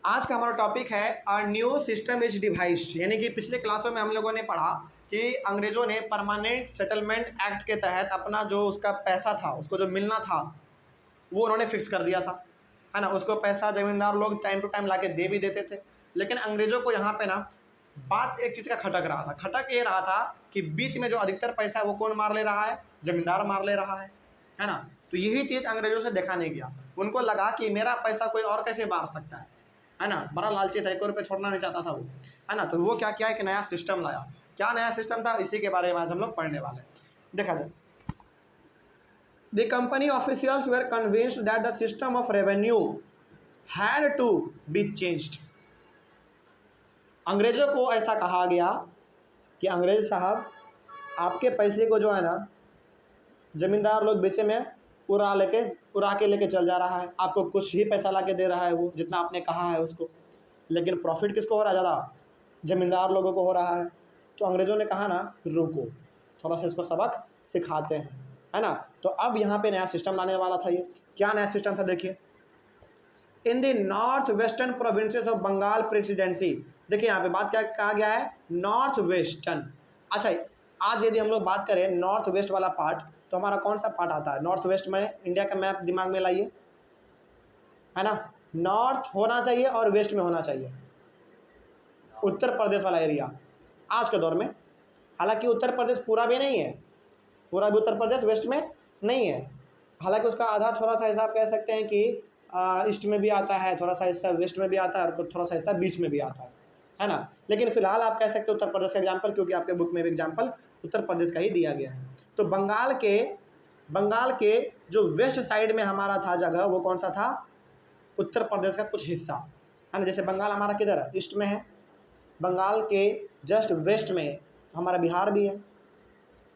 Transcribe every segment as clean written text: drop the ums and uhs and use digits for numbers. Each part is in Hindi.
आज का हमारा टॉपिक है अ न्यू सिस्टम इज डिवाइस्ड, यानी कि पिछले क्लासों में हम लोगों ने पढ़ा कि अंग्रेजों ने परमानेंट सेटलमेंट एक्ट के तहत अपना जो उसका पैसा था, उसको जो मिलना था वो उन्होंने फिक्स कर दिया था, है ना। उसको पैसा ज़मींदार लोग टाइम टू टाइम ला के दे भी देते थे। लेकिन अंग्रेज़ों को यहाँ पे ना बात एक चीज़ का खटक रहा था। खटक ये रहा था कि बीच में जो अधिकतर पैसा है वो कौन मार ले रहा है? ज़मींदार मार ले रहा है ना। तो यही चीज़ अंग्रेज़ों से देखा नहीं गया। उनको लगा कि मेरा पैसा कोई और कैसे मार सकता है ना। बड़ा लालची था, 1 रुपये छोड़ना नहीं चाहता था वो, है ना। तो वो क्या किया, एक नया सिस्टम लाया। क्या नया सिस्टम था, इसी के बारे में आज हम लोग पढ़ने वाले हैं। देखा जाए, the company officials were convinced that the system of revenue had to be changed. अंग्रेजों को ऐसा कहा गया कि अंग्रेज साहब, आपके पैसे को जो है ना ज़मींदार लोग बीच में उड़ा के लेके चल जा रहा है। आपको कुछ ही पैसा ला के दे रहा है वो, जितना आपने कहा है उसको। लेकिन प्रॉफिट किसको हो रहा है ज़्यादा? ज़मींदार लोगों को हो रहा है। तो अंग्रेज़ों ने कहा ना, रुको थोड़ा सा इसको सबक सिखाते हैं, है ना। तो अब यहाँ पे नया सिस्टम लाने वाला था। ये क्या नया सिस्टम था, देखिए। In the north western provinces of Bengal presidency. देखिए यहाँ पे बात क्या कहा गया है, नॉर्थ वेस्टर्न। अच्छा, आज यदि हम लोग बात करें नॉर्थ वेस्ट वाला पार्ट, तो हमारा कौन सा पार्ट आता है नॉर्थ वेस्ट में? इंडिया का मैप दिमाग में लाइए, है ना। नॉर्थ होना चाहिए और वेस्ट में होना चाहिए उत्तर प्रदेश वाला एरिया आज के दौर में। हालांकि उत्तर प्रदेश पूरा भी नहीं है, पूरा भी उत्तर प्रदेश वेस्ट में नहीं है। हालांकि उसका आधा थोड़ा सा हिसाब कह सकते हैं कि ईस्ट में भी आता है, थोड़ा सा हिस्सा वेस्ट में भी आता है और थोड़ा सा हिस्सा बीच में भी आता है ना। लेकिन फिलहाल आप कह सकते हैं उत्तर प्रदेश का एग्जाम्पल, क्योंकि आपके बुक में भी एग्जाम्पल उत्तर प्रदेश का ही दिया गया है। तो बंगाल के जो वेस्ट साइड में हमारा था जगह, वो कौन सा था? उत्तर प्रदेश का कुछ हिस्सा, है ना। जैसे बंगाल हमारा किधर है? ईस्ट में है। बंगाल के जस्ट वेस्ट में हमारा बिहार भी है,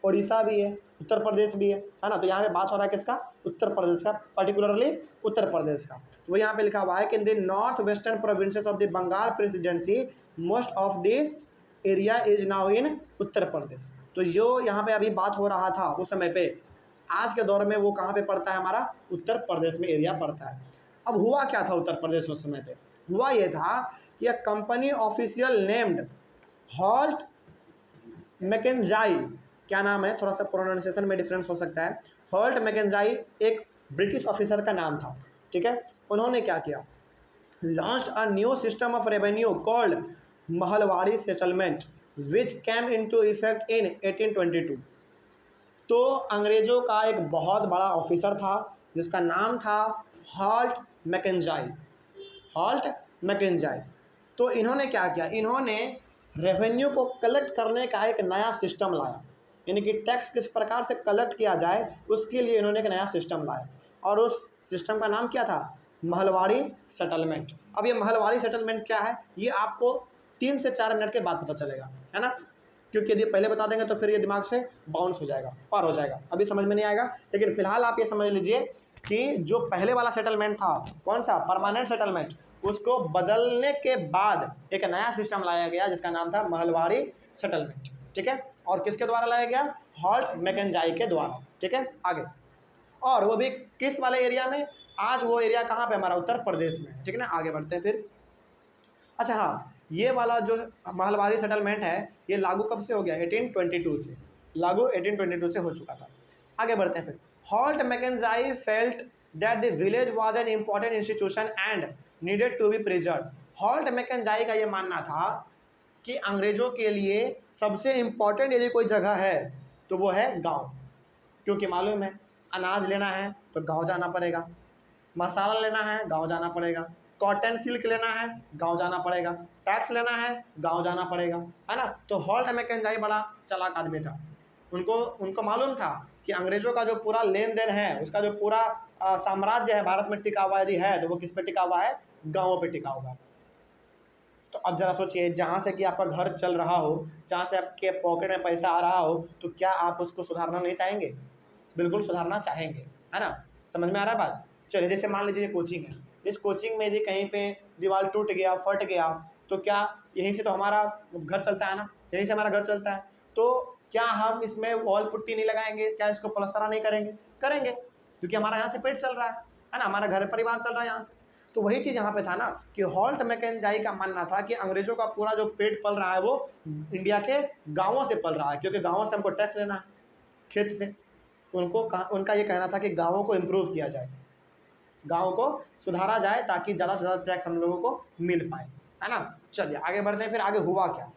उड़ीसा भी है, उत्तर प्रदेश भी है ना। तो यहाँ पे बात हो रहा है किसका? उत्तर प्रदेश का, पर्टिकुलरली उत्तर प्रदेश का। तो यहाँ पे लिखा हुआ है कि in the north western provinces of the Bengal presidency most of this area is now in Uttar Pradesh. तो जो यहाँ पे अभी बात हो रहा था उस समय पे, आज के दौर में वो कहाँ पे पड़ता है? हमारा उत्तर प्रदेश में एरिया पड़ता है। अब हुआ क्या था उत्तर प्रदेश उस समय पे? हुआ ये था कि एक कंपनी ऑफिशियल नेम्ड हॉल्ट मैकेंजाई, क्या नाम है, थोड़ा सा प्रोनाउंसिएशन में डिफरेंस हो सकता है। हॉल्ट मैकेंजाई एक ब्रिटिश ऑफिसर का नाम था, ठीक है। उन्होंने क्या किया, launched a new system of revenue called Mahalwari settlement which came into effect in 1822। तो अंग्रेजों का एक बहुत बड़ा ऑफिसर था जिसका नाम था हॉल्ट मैकेंजाई, हॉल्ट मैकेंजाई। तो इन्होंने क्या किया, इन्होंने रेवेन्यू को कलेक्ट करने का एक नया सिस्टम लाया, यानी कि टैक्स किस प्रकार से कलेक्ट किया जाए उसके लिए इन्होंने एक नया सिस्टम लाया। और उस सिस्टम का नाम क्या था? महलवाड़ी सेटलमेंट। अब ये महलवाड़ी सेटलमेंट क्या है, ये आपको 3 से 4 मिनट के बाद पता चलेगा, है ना। क्योंकि यदि पहले बता देंगे तो फिर ये दिमाग से बाउंस हो जाएगा, पार हो जाएगा, अभी समझ में नहीं आएगा। लेकिन फिलहाल आप ये समझ लीजिए कि जो पहले वाला सेटलमेंट था, कौन सा? परमानेंट सेटलमेंट, उसको बदलने के बाद एक नया सिस्टम लाया गया जिसका नाम था महलवाड़ी सेटलमेंट, ठीक है। और किसके द्वारा लाया गया? हॉल्ट मैकेंजाई के द्वारा, ठीक है। आगे, और वो भी किस वाले एरिया में? आज वो एरिया कहाँ पे? हमारा उत्तर प्रदेश में, ठीक है ना। आगे बढ़ते हैं फिर। अच्छा हाँ, ये वाला जो महलवाड़ी सेटलमेंट है ये लागू कब से हो गया? 1822 से लागू, 1822 से हो चुका था। आगे बढ़ते हैं फिर। Holt Mackenzie felt that the village was an important institution and needed to be preserve. Holt Mackenzie का ये मानना था कि अंग्रेजों के लिए सबसे इम्पॉर्टेंट यदि कोई जगह है तो वो है गांव। क्योंकि मालूम है, अनाज लेना है तो गांव जाना पड़ेगा, मसाला लेना है गांव जाना पड़ेगा, कॉटन सिल्क लेना है गांव जाना पड़ेगा, टैक्स लेना है गांव जाना पड़ेगा, है ना। तो हॉल्ट मैकेंजाई बड़ा चालाक आदमी था। उनको मालूम था कि अंग्रेजों का जो पूरा लेन देन है, उसका जो पूरा साम्राज्य है भारत में टिका हुआ यदि है तो वो किस पे टिका हुआ है? गाँवों पे टिका हुआ है। तो अब जरा सोचिए, जहाँ से कि आपका घर चल रहा हो, जहाँ से आपके पॉकेट में पैसा आ रहा हो, तो क्या आप उसको सुधारना नहीं चाहेंगे? बिल्कुल सुधारना चाहेंगे, है ना। समझ में आ रहा है बात? चलिए, जैसे मान लीजिए कोचिंग है, इस कोचिंग में यदि कहीं पे दीवार टूट गया, फट गया, तो क्या यहीं से तो हमारा घर चलता है ना, यहीं से हमारा घर चलता है। तो क्या हम इसमें वॉल पुट्टी नहीं लगाएंगे? क्या इसको प्लास्टर नहीं करेंगे? करेंगे, क्योंकि हमारा यहाँ से पेट चल रहा है ना, हमारा घर परिवार चल रहा है यहाँ से। तो वही चीज़ यहाँ पे था ना कि हॉल्ट मैकेंजाई का मानना था कि अंग्रेजों का पूरा जो पेट पल रहा है वो इंडिया के गाँवों से पल रहा है, क्योंकि गाँवों से हमको टैक्स लेना है खेत से। उनका ये कहना था कि गाँवों को इम्प्रूव किया जाए, गाँव को सुधारा जाए ताकि ज़्यादा से ज़्यादा टैक्स हम लोगों को मिल पाए, है ना। चलिए आगे बढ़ते हैं। फिर आगे हुआ क्या?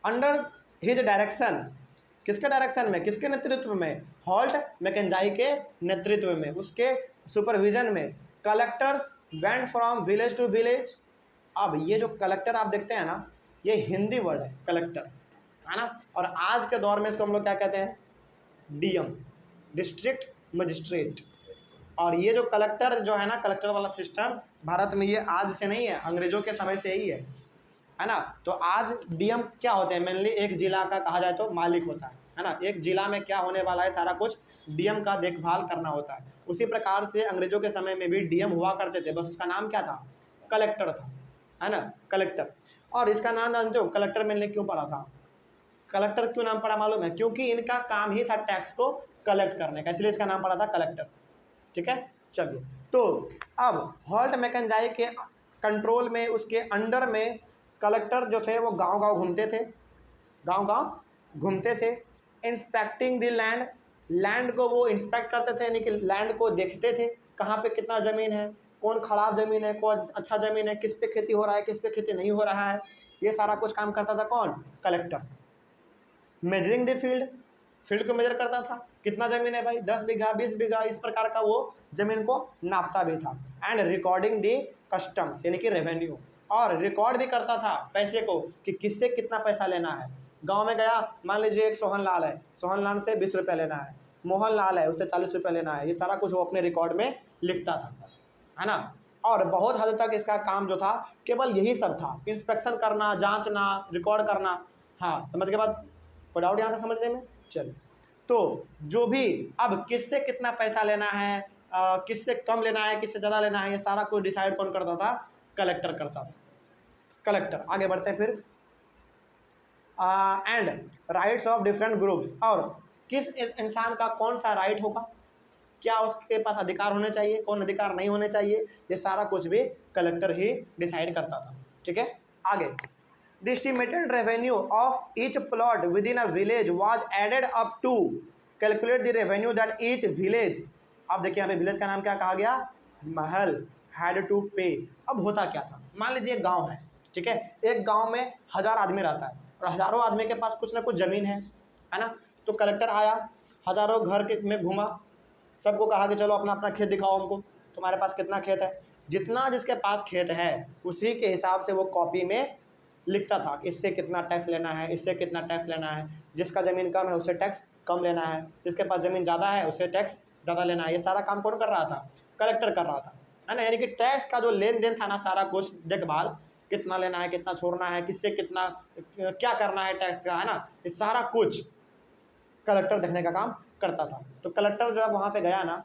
अंडर हिज डायरेक्शन, किसके डायरेक्शन में, किसके नेतृत्व में? हॉल्ट मैकेंजाई के नेतृत्व में, उसके सुपरविजन में collectors went from village to village. अब ये जो कलेक्टर आप देखते हैं ना, ये हिंदी वर्ड है कलेक्टर, है ना। और आज के दौर में इसको हम लोग क्या कहते हैं? DM, district magistrate. और ये जो कलेक्टर जो है ना, कलेक्टर वाला सिस्टम भारत में ये आज से नहीं है, अंग्रेजों के समय से ही है ना। तो आज डीएम क्या होते हैं? मेनली एक जिला का कहा जाए तो मालिक होता है ना। एक जिला में क्या होने वाला है सारा कुछ डीएम का देखभाल करना होता है। उसी प्रकार से अंग्रेजों के समय में भी डीएम हुआ करते थे, बस उसका नाम क्या था? कलेक्टर था, है ना, कलेक्टर। और इसका नाम जानते हो कलेक्टर मेनली क्यों पड़ा था? कलेक्टर क्यों नाम पड़ा मालूम है? क्योंकि इनका काम ही था टैक्स को कलेक्ट करने का, इसलिए इसका नाम पड़ा था कलेक्टर। ठीक है, चलिए। तो अब हॉल्ट मैकेंजाई के कंट्रोल में, उसके अंडर में कलेक्टर जो थे वो गांव-गांव घूमते थे, गांव-गांव घूमते थे। इंस्पेक्टिंग द लैंड, लैंड को वो इंस्पेक्ट करते थे, यानी कि लैंड को देखते थे कहाँ पे कितना ज़मीन है, कौन खराब ज़मीन है, कौन अच्छा ज़मीन है, किस पे खेती हो रहा है, किस पे खेती नहीं हो रहा है। ये सारा कुछ काम करता था कौन? Collector. Measuring the field, field को मेजर करता था, कितना ज़मीन है भाई, 10 बीघा 20 बीघा, इस प्रकार का वो ज़मीन को नापता भी था। एंड रिकॉर्डिंग द कस्टम्स, यानी कि रेवेन्यू, और रिकॉर्ड भी करता था पैसे को कि किससे कितना पैसा लेना है। गांव में गया, मान लीजिए एक सोहन लाल है, सोहन लाल से 20 रुपये लेना है, मोहन लाल है उससे 40 रुपये लेना है, ये सारा कुछ वो अपने रिकॉर्ड में लिखता था, है ना। और बहुत हद तक इसका काम जो था केवल यही सब था, इंस्पेक्शन करना, जांचना, रिकॉर्ड करना। हाँ, समझ के बाद कोई डाउट यहाँ से समझने में? चलिए, तो जो भी अब किससे कितना पैसा लेना है, किससे कम लेना है, किससे ज़्यादा लेना है, ये सारा कुछ डिसाइड कौन करता था? कलेक्टर करता था, कलेक्टर। आगे बढ़ते हैं फिर। And rights of different groups, और किस इंसान का कौन सा राइट होगा, क्या उसके पास अधिकार होने चाहिए, कौन अधिकार नहीं होने चाहिए, ये सारा कुछ भी कलेक्टर ही डिसाइड करता था। ठीक है, आगे। The estimated revenue of each plot within a village was added up to calculate the revenue that each village, अब देखिए यहाँ पे विलेज का नाम क्या कहा गया? महल, had to pay। अब होता क्या था? मान लीजिए एक गांव है, ठीक है, एक गांव में 1000 आदमी रहता है और हज़ारों आदमी के पास कुछ ना कुछ ज़मीन है ना। तो कलेक्टर आया, हज़ारों घर के में घूमा, सबको कहा कि चलो अपना अपना खेत दिखाओ हमको, तुम्हारे पास कितना खेत है। जितना जिसके पास खेत है उसी के हिसाब से वो कॉपी में लिखता था कि इससे कितना टैक्स लेना है, इससे कितना टैक्स लेना है, जिसका ज़मीन कम है उससे टैक्स कम लेना है, जिसके पास ज़मीन ज़्यादा है उससे टैक्स ज़्यादा लेना है। ये सारा काम कौन कर रहा था? कलेक्टर कर रहा था, है ना। यानी कि टैक्स का जो लेन देन था ना, सारा कुछ देखभाल, कितना लेना है, कितना छोड़ना है, किससे कितना क्या करना है टैक्स का, है ना, ये सारा कुछ कलेक्टर देखने का काम करता था। तो कलेक्टर जब वहाँ पर गया ना,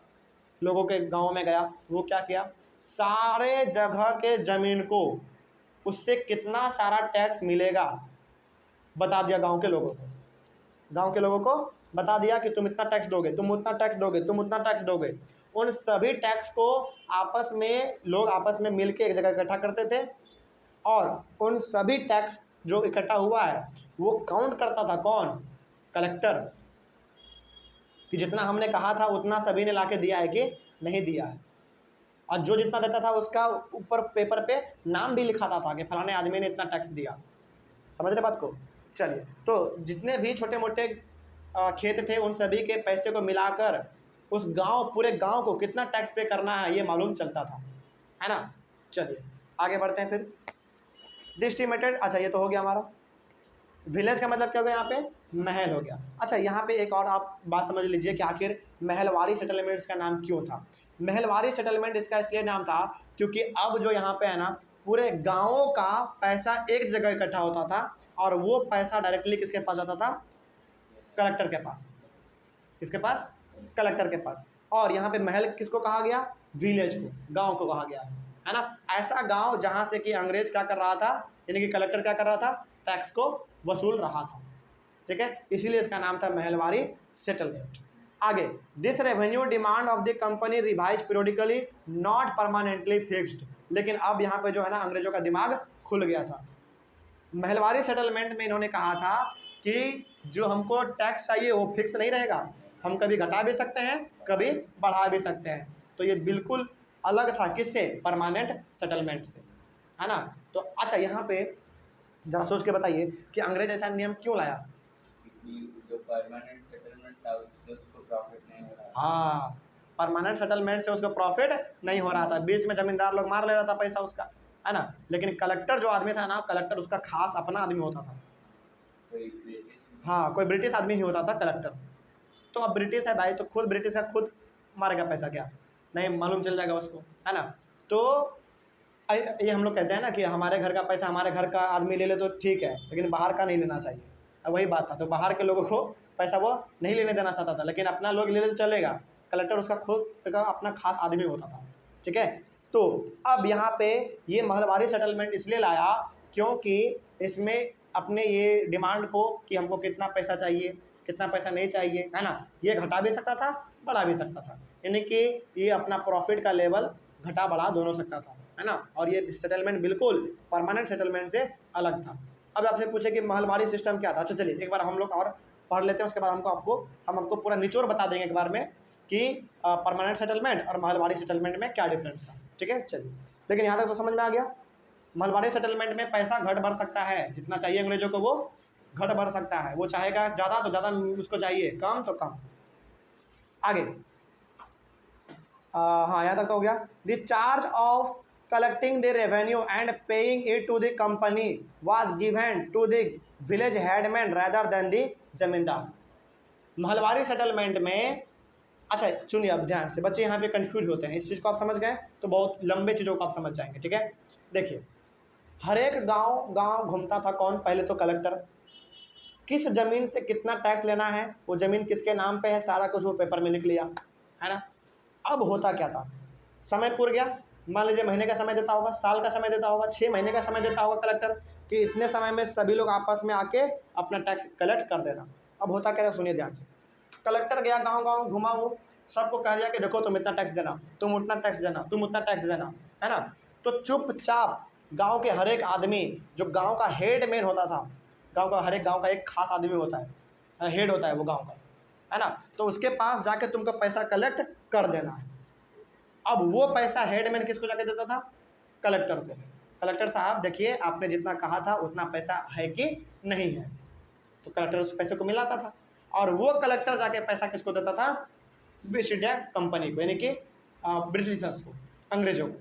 लोगों के गाँव में गया, वो क्या किया? सारे जगह के ज़मीन को उससे कितना सारा टैक्स मिलेगा बता दिया गांव के लोगों को। गांव के लोगों को बता दिया कि तुम इतना टैक्स दोगे, तुम उतना टैक्स दोगे, तुम उतना टैक्स दोगे। उन सभी टैक्स को आपस में लोग आपस में मिलके एक जगह इकट्ठा करते थे, और उन सभी टैक्स जो इकट्ठा हुआ है वो काउंट करता था कौन? कलेक्टर, कि जितना हमने कहा था उतना सभी ने लाके दिया है कि नहीं दिया है। और जो जितना देता था उसका ऊपर पेपर पे नाम भी लिखाता था कि फलाने आदमी ने इतना टैक्स दिया। समझ रहे बात को? चलिए, तो जितने भी छोटे मोटे खेत थे उन सभी के पैसे को मिलाकर उस गांव, पूरे गांव को कितना टैक्स पे करना है ये मालूम चलता था, है ना। चलिए आगे बढ़ते हैं फिर। डिस्ट्रीमेटेड, अच्छा ये तो हो गया हमारा। विलेज का मतलब क्या हो गया? यहाँ पे महल हो गया। अच्छा, यहाँ पे एक और आप बात समझ लीजिए कि आखिर महलवाड़ी सेटलमेंट्स का नाम क्यों था? महलवाड़ी सेटलमेंट इसका इसलिए नाम था क्योंकि अब जो यहाँ पे है ना, पूरे गाँवों का पैसा एक जगह इकट्ठा होता था और वो पैसा डायरेक्टली किसके पास जाता था? कलेक्टर के पास। किसके पास? कलेक्टर के पास। और यहाँ पे महल किसको कहा गया? विलेज को, गाँव को कहा गया, है ना। ऐसा गाँव जहाँ से कि अंग्रेज क्या कर रहा था, यानी कि कलेक्टर क्या कर रहा था? टैक्स को वसूल रहा था। ठीक है, इसीलिए इसका नाम था महलवाड़ी सेटलमेंट। आगे, this revenue demand of the company revise periodically not permanently fixed. लेकिन अब यहाँ पे जो है ना अंग्रेजों का दिमाग खुल गया था। महलवारी सेटलमेंट में इन्होंने कहा था कि जो हमको टैक्स चाहिए वो फिक्स नहीं रहेगा, हम कभी घटा भी सकते हैं, कभी बढ़ा भी सकते हैं। तो ये बिल्कुल अलग था किससे, परमानेंट सेटलमेंट से, है ना। तो अच्छा यहाँ पे जरा सोच के बताइए कि अंग्रेज ऐसा नियम क्यों लाया। जो परमानेंट सेटलमेंट था उससे उसको प्रॉफिट नहीं हो रहा था। हाँ, परमानेंट सेटलमेंट से उसको प्रॉफिट नहीं हो रहा था, बीच में जमींदार लोग मार ले रहा था पैसा उसका, है ना। लेकिन कलेक्टर जो आदमी था ना, कलेक्टर उसका खास अपना आदमी होता था। हाँ, कोई ब्रिटिश आदमी ही होता था कलेक्टर। तो अब ब्रिटिश है भाई, तो खुद ब्रिटिश का खुद मारेगा पैसा, क्या नहीं मालूम चल जाएगा उसको, है ना। तो ये हम लोग कहते हैं ना कि हमारे घर का पैसा हमारे घर का आदमी ले ले तो ठीक है, लेकिन बाहर का नहीं लेना चाहिए। अब वही बात था, तो बाहर के लोगों को पैसा वो नहीं लेने देना चाहता था, लेकिन अपना लोग ले ले तो चलेगा। कलेक्टर उसका खुद का अपना खास आदमी होता था, ठीक है। तो अब यहाँ पे ये महलवारी सेटलमेंट इसलिए लाया क्योंकि इसमें अपने ये डिमांड को कि हमको कितना पैसा चाहिए, कितना पैसा नहीं चाहिए, है ना, ये घटा भी सकता था, बढ़ा भी सकता था। यानी कि ये अपना प्रॉफिट का लेवल घटा बढ़ा दोनों सकता था, है ना। और ये सेटलमेंट बिल्कुल परमानेंट सेटलमेंट से अलग था। अब आपसे पूछे कि महलवारी सिस्टम क्या था। अच्छा चलिए एक बार हम लोग और पढ़ लेते हैं, उसके बाद हम आपको पूरा निचोड़ बता देंगे एक बार में कि परमानेंट सेटलमेंट और महलवारी सेटलमेंट में क्या डिफरेंस था, ठीक है। चलिए, लेकिन यहाँ तक तो समझ में आ गया। महलवारी सेटलमेंट में पैसा घट बढ़ सकता है, जितना चाहिए अंग्रेजों को वो घट बढ़ सकता है। वो चाहेगा ज़्यादा तो ज़्यादा उसको चाहिए, कम तो कम। आगे हाँ, यहाँ तक तो हो गया। The charge of collecting the revenue and paying it to the company was given to the village headman rather than the zamindar. Mahalwari settlement में, अच्छा सुनिए अब ध्यान से, बच्चे यहाँ पे कंफ्यूज होते हैं। इस चीज़ को आप समझ गए तो बहुत लंबे चीज़ों को आप समझ जाएंगे, ठीक है। देखिए, हर एक गांव घूमता था कौन, पहले तो कलेक्टर। किस ज़मीन से कितना टैक्स लेना है, वो ज़मीन किसके नाम पे है, सारा कुछ वो पेपर में लिख लिया, है ना। अब होता क्या था, समय पूर गया, मान लीजिए महीने का समय देता होगा, साल का समय देता होगा, 6 महीने का समय देता होगा कलेक्टर कि इतने समय में सभी लोग आपस में आके अपना टैक्स कलेक्ट कर देना। अब होता क्या था, सुनिए ध्यान से। कलेक्टर गया गांव घुमा, वो सबको कह दिया कि देखो तुम इतना टैक्स देना, तुम उतना टैक्स देना, तुम उतना टैक्स देना, है ना। तो चुपचाप गांव के हर एक आदमी, जो गांव का हेड मैन होता था, हर एक गांव का एक खास आदमी होता है, हेड होता है वो गांव का, है ना। तो उसके पास जाके तुमको पैसा कलेक्ट कर देना है। अब वो पैसा हेडमैन किसको जाके देता था, कलेक्टर को। कलेक्टर साहब देखिए आपने जितना कहा था उतना पैसा है कि नहीं है, तो कलेक्टर उस पैसे को मिलाता था। और वो कलेक्टर जाके पैसा किसको देता था, ब्रिटिश इंडिया कंपनी को, यानी कि ब्रिटिशर्स को, अंग्रेजों को।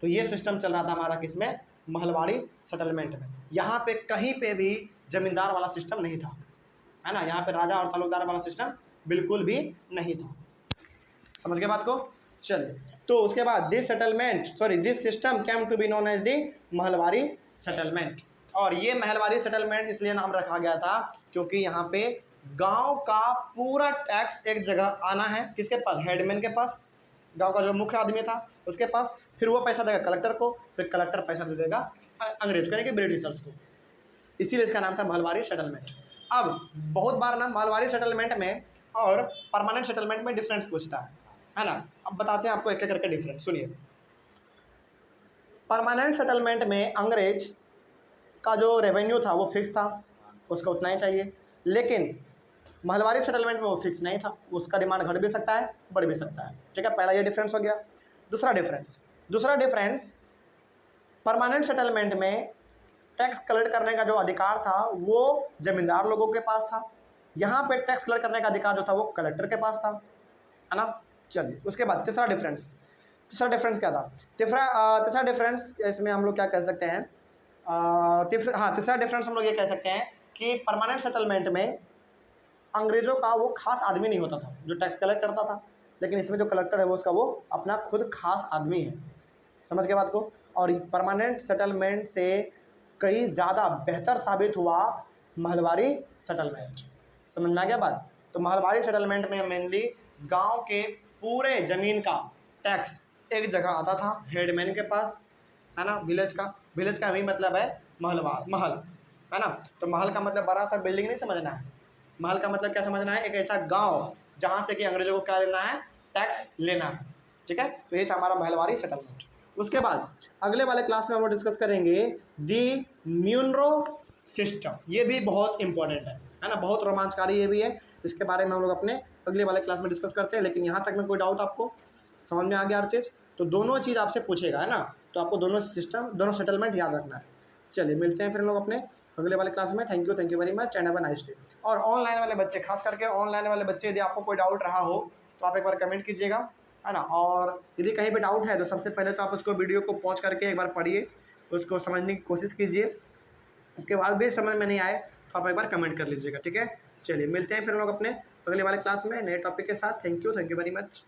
तो ये सिस्टम चल रहा था हमारा किसमें, महलवाड़ी सेटलमेंट में। यहाँ पे कहीं पे भी जमींदार वाला सिस्टम नहीं था, है ना। यहाँ पे राजा और तालुकदार वाला सिस्टम बिल्कुल भी नहीं था। समझ गए बात को। चलिए, तो उसके बाद this system came to be known as the Mahalwari settlement. और ये महलवारी सेटलमेंट इसलिए नाम रखा गया था क्योंकि यहाँ पे गांव का पूरा टैक्स एक जगह आना है, किसके पास, हेडमैन के पास, गांव का जो मुख्य आदमी था उसके पास। फिर वो पैसा देगा कलेक्टर को, फिर कलेक्टर पैसा दे देगा अंग्रेज को, यानी कि ब्रिटिशर्स को। इसीलिए इसका नाम था महलवारी सेटलमेंट। अब बहुत बार ना महलवारी सेटलमेंट में और परमानेंट सेटलमेंट में डिफरेंस पूछता है ना। अब बताते हैं आपको एक एक करके डिफरेंस, सुनिए। परमानेंट सेटलमेंट में अंग्रेज का जो रेवेन्यू था वो फिक्स था, उसका उतना ही चाहिए। लेकिन महलवारी सेटलमेंट में वो फिक्स नहीं था, उसका डिमांड घट भी सकता है, बढ़ भी सकता है, ठीक है। पहला ये डिफरेंस हो गया। दूसरा डिफरेंस परमानेंट सेटलमेंट में टैक्स कलेक्ट करने का जो अधिकार था वो जमींदार लोगों के पास था। यहाँ पे टैक्स कलेक्ट करने का अधिकार जो था वो कलेक्टर के पास था, है ना। चलिए, उसके बाद तीसरा डिफरेंस क्या था, तीसरा डिफरेंस इसमें हम लोग क्या कह सकते हैं, तीसरा डिफरेंस हम लोग ये कह सकते हैं कि परमानेंट सेटलमेंट में अंग्रेजों का वो खास आदमी नहीं होता था जो टैक्स कलेक्ट करता था, लेकिन इसमें जो कलेक्टर है वो उसका वो अपना खुद खास आदमी है। समझ के बात को। और परमानेंट सेटलमेंट से कई ज़्यादा बेहतर साबित हुआ महलवारी सेटलमेंट। समझ में आ गया बात। तो महलवारी सेटलमेंट में मेनली गांव के पूरे ज़मीन का टैक्स एक जगह आता था, हेडमैन के पास, है ना। विलेज का भी मतलब है महल, है ना। तो महल का मतलब बड़ा सा बिल्डिंग नहीं समझना है, महल का मतलब क्या समझना है, एक ऐसा गांव जहाँ से कि अंग्रेजों को क्या लेना है, टैक्स लेना है। ठीक है, तो ये था हमारा महलवारी सेटलमेंट। उसके बाद अगले वाले क्लास में हम लोग डिस्कस करेंगे दी म्यूनरो सिस्टम। ये भी बहुत इंपॉर्टेंट है ना, बहुत रोमांचकारी ये भी है। इसके बारे में हम लोग अपने अगले वाले क्लास में डिस्कस करते हैं। लेकिन यहाँ तक में कोई डाउट आपको समझ में आ गया हर चीज़? तो दोनों चीज़ आपसे पूछेगा, है ना, तो आपको दोनों सिस्टम, दोनों सेटलमेंट याद रखना है। चलिए मिलते हैं फिर हम लोग अपने अगले वाले क्लास में। Thank you very much and have a nice day. और ऑनलाइन वाले बच्चे, खास करके ऑनलाइन वाले बच्चे, यदि आपको कोई डाउट रहा हो तो आप एक बार कमेंट कीजिएगा, है ना। और यदि कहीं पे डाउट है तो सबसे पहले तो आप उसको वीडियो को पॉज करके एक बार पढ़िए, उसको समझने की कोशिश कीजिए। उसके बाद भी समझ में नहीं आए तो आप एक बार कमेंट कर लीजिएगा। ठीक है, चलिए मिलते हैं फिर हम लोग अपने अगले वाले क्लास में नए टॉपिक के साथ। Thank you very much.